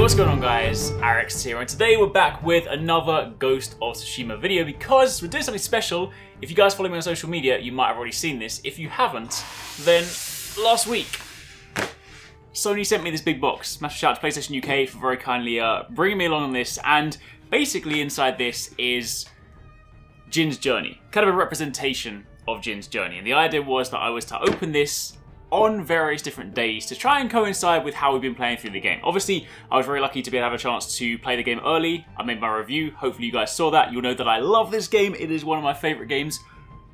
what's going on guys, Arekkz here, and today we're back with another Ghost of Tsushima video because we're doing something special. If you guys follow me on social media, you might have already seen this. If you haven't, then last week, Sony sent me this big box. Massive shout out to PlayStation UK for very kindly bringing me along on this, and basically inside this is Jin's journey. Kind of a representation of Jin's journey, and the idea was that I was to open this on various different days to try and coincide with how we've been playing through the game. Obviously, I was very lucky to be able to have a chance to play the game early. I made my review. Hopefully you guys saw that. You'll know that I love this game. It is one of my favourite games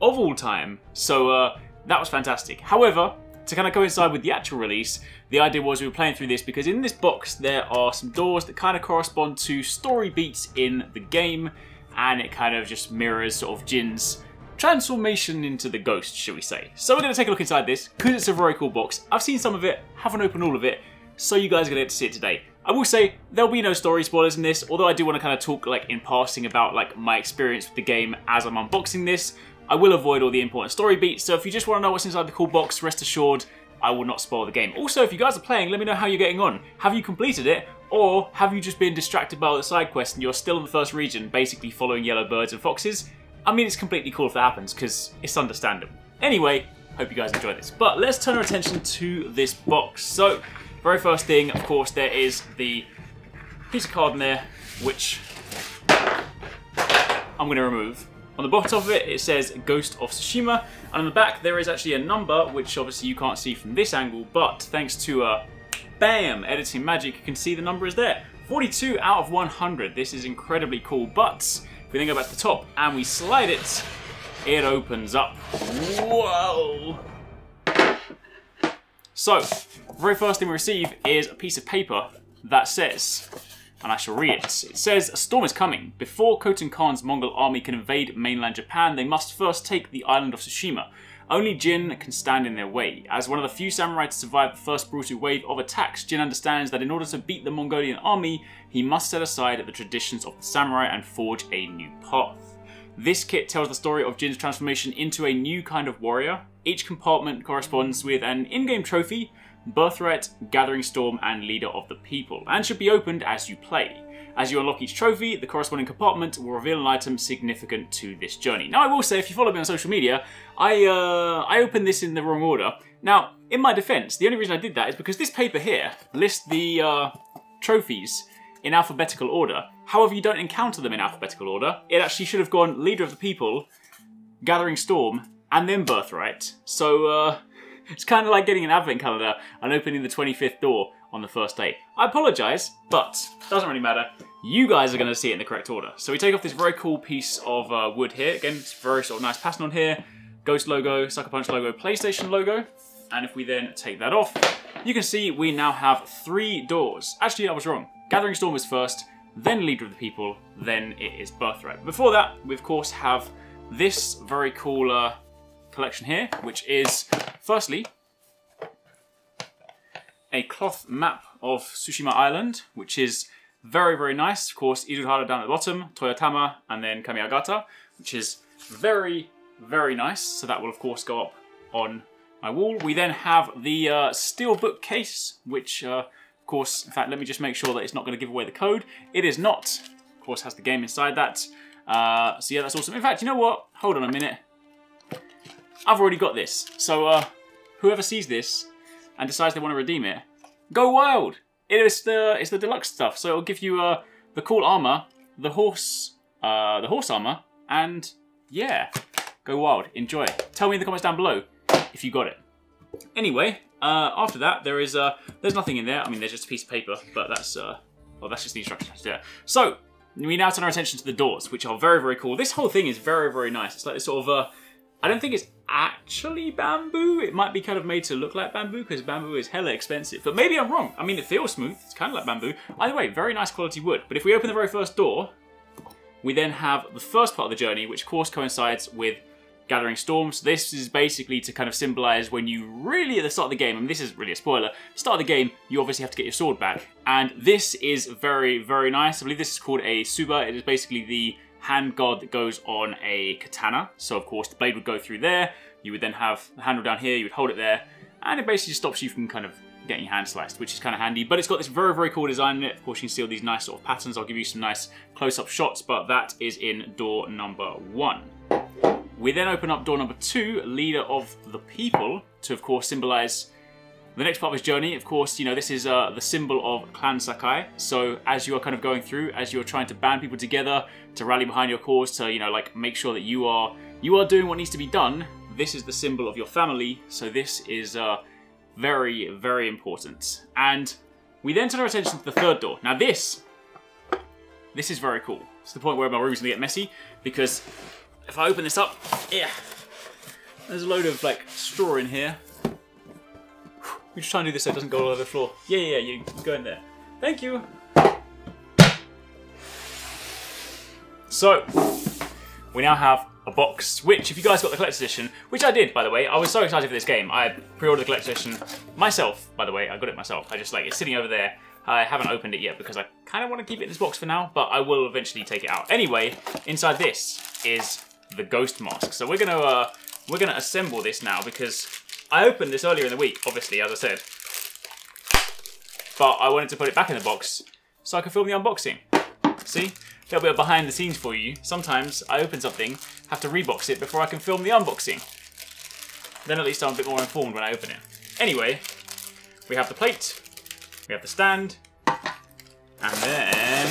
of all time. So that was fantastic. However, to kind of coincide with the actual release, the idea was we were playing through this because in this box there are some doors that kind of correspond to story beats in the game, and it kind of just mirrors sort of Jin's transformation into the ghost, shall we say. So we're going to take a look inside this, because it's a very cool box. I've seen some of it, haven't opened all of it, so you guys are going to get to see it today. I will say, there'll be no story spoilers in this, although I do want to kind of talk like in passing about like my experience with the game as I'm unboxing this. I will avoid all the important story beats, so if you just want to know what's inside the cool box, rest assured, I will not spoil the game. Also, if you guys are playing, let me know how you're getting on. Have you completed it, or have you just been distracted by all the side quests and you're still in the first region, basically following yellow birds and foxes? I mean, it's completely cool if that happens, because it's understandable. Anyway, hope you guys enjoy this. But let's turn our attention to this box. So, very first thing, of course, there is the piece of card in there, which I'm going to remove. On the bottom of it, it says Ghost of Tsushima, and on the back there is actually a number, which obviously you can't see from this angle, but thanks to bam, editing magic, you can see the number is there. 42 out of 100. This is incredibly cool, but if we then go back to the top and we slide it, it opens up. Whoa! So, the very first thing we receive is a piece of paper that says, and I shall read it. It says, "A storm is coming. Before Khotun Khan's Mongol army can invade mainland Japan, they must first take the island of Tsushima. Only Jin can stand in their way. As one of the few samurai to survive the first brutal wave of attacks, Jin understands that in order to beat the Mongolian army, he must set aside the traditions of the samurai and forge a new path. This kit tells the story of Jin's transformation into a new kind of warrior. Each compartment corresponds with an in-game trophy, birthright, gathering storm, and leader of the people, and should be opened as you play. As you unlock each trophy, the corresponding compartment will reveal an item significant to this journey." Now, I will say, if you follow me on social media, I opened this in the wrong order. Now, in my defense, the only reason I did that is because this paper here lists the trophies in alphabetical order. However, you don't encounter them in alphabetical order. It actually should have gone leader of the people, gathering storm, and then birthright. So, it's kind of like getting an advent calendar and opening the 25th door on the first day. I apologise, but it doesn't really matter. You guys are going to see it in the correct order. So we take off this very cool piece of wood here. Again, it's very sort of nice pattern on here. Ghost logo, Sucker Punch logo, PlayStation logo. And if we then take that off, you can see we now have 3 doors. Actually, I was wrong. Gathering Storm is first, then Leader of the People, then it is Birthright. Before that, we of course have this very cool collection here, which is, firstly, a cloth map of Tsushima Island, which is very, very nice. Of course, Izuhara down at the bottom, Toyotama, and then Kamiagata, which is very, very nice. So that will, of course, go up on my wall. We then have the steel bookcase, which, of course, in fact, let me just make sure that it's not going to give away the code. It is not. Of course, has the game inside that. So yeah, that's awesome. In fact, you know what? Hold on a minute. I've already got this. So whoever sees this and decides they want to redeem it, go wild! It's the deluxe stuff, so it'll give you the cool armor, the horse armor, and yeah, go wild, enjoy it. Tell me in the comments down below if you got it. Anyway, after that there's nothing in there. I mean, there's just a piece of paper, but that's well, that's just the instructions. Yeah. So we now turn our attention to the doors, which are very, very cool. This whole thing is very, very nice. It's like this sort of I don't think it's actually bamboo. It might be kind of made to look like bamboo because bamboo is hella expensive. But maybe I'm wrong. I mean, it feels smooth. It's kind of like bamboo. Either way, very nice quality wood. But if we open the very first door, we then have the first part of the journey, which of course coincides with Gathering Storm. So this is basically to kind of symbolize when you really, at the start of the game, and this is really a spoiler, start of the game, you obviously have to get your sword back. And this is very, very nice. I believe this is called a Suba. It is basically the hand guard that goes on a katana. So of course the blade would go through there. You would then have the handle down here, you would hold it there, and it basically stops you from kind of getting your hand sliced, which is kind of handy. But it's got this very, very cool design in it. Of course, you can see all these nice sort of patterns. I'll give you some nice close-up shots, but that is in door number 1. We then open up door number 2, Leader of the People, to, of course, symbolize the next part of his journey. Of course, you know, this is the symbol of Clan Sakai. So as you are kind of going through, as you're trying to band people together, to rally behind your cause, to, you know, like make sure that you are doing what needs to be done, this is the symbol of your family. So this is very, very important. And we then turn our attention to the 3rd door. Now this is very cool. It's the point where my room's gonna get messy, because if I open this up, yeah, there's a load of like straw in here. We just try and do this so it doesn't go all over the floor. Yeah, you go in there. Thank you. So, we now have a box, which if you guys got the collector's edition, which I did, by the way, I was so excited for this game. I pre-ordered the collector's edition myself, by the way. I got it myself. I just like, it's sitting over there. I haven't opened it yet because I kind of want to keep it in this box for now, but I will eventually take it out. Anyway, inside this is the ghost mask. So we're gonna assemble this now, because I opened this earlier in the week, obviously, as I said, but I wanted to put it back in the box so I could film the unboxing. See? A little bit of behind the scenes for you. Sometimes I open something, have to rebox it before I can film the unboxing. Then at least I'm a bit more informed when I open it. Anyway, we have the plate, we have the stand, and then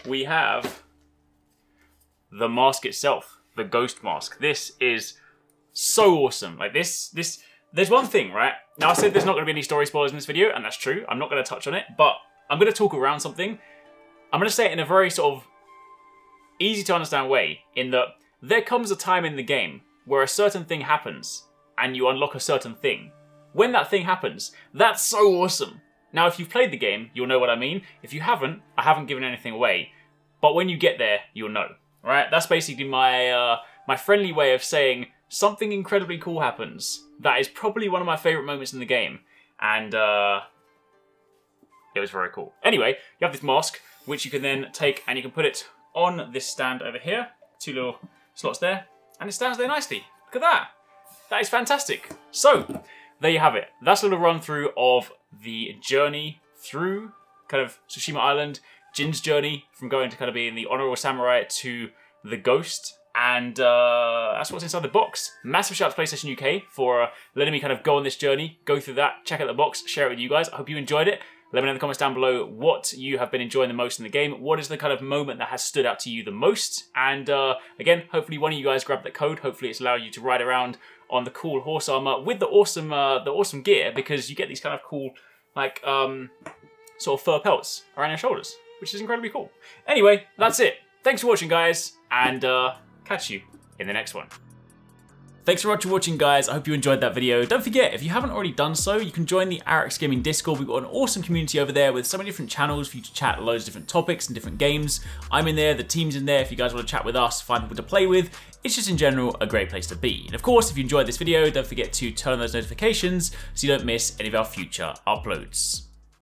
we have the mask itself, the ghost mask. This is so awesome. Like this, there's one thing, right? Now I said there's not gonna be any story spoilers in this video, and that's true. I'm not gonna touch on it, but I'm gonna talk around something. I'm gonna say it in a very sort of easy to understand way, in that there comes a time in the game where a certain thing happens and you unlock a certain thing. When that thing happens, that's so awesome. Now, if you've played the game, you'll know what I mean. If you haven't, I haven't given anything away, but when you get there, you'll know. Right? That's basically my my friendly way of saying something incredibly cool happens. That is probably one of my favourite moments in the game, and it was very cool. Anyway, you have this mask, which you can then take and you can put it on this stand over here. 2 little slots there, and it stands there nicely. Look at that. That is fantastic. So, there you have it. That's a little run through of the journey through kind of Tsushima Island, Jin's journey from going to kind of being the Honorable Samurai to the Ghost, and that's what's inside the box. Massive shout out to PlayStation UK for letting me kind of go on this journey, go through that, check out the box, share it with you guys. I hope you enjoyed it. Let me know in the comments down below what you have been enjoying the most in the game. What is the kind of moment that has stood out to you the most? And again, hopefully one of you guys grabbed that code. Hopefully it's allowed you to ride around on the cool horse armor with the awesome gear, because you get these kind of cool, like, sort of fur pelts around your shoulders, which is incredibly cool. Anyway, that's it. Thanks for watching, guys, and catch you in the next one. Thanks so much for watching, guys. I hope you enjoyed that video. Don't forget, if you haven't already done so, you can join the Arekkz Gaming Discord. We've got an awesome community over there with so many different channels for you to chat loads of different topics and different games. I'm in there, the team's in there. If you guys want to chat with us, find people to play with, it's just in general a great place to be. And of course, if you enjoyed this video, don't forget to turn on those notifications so you don't miss any of our future uploads.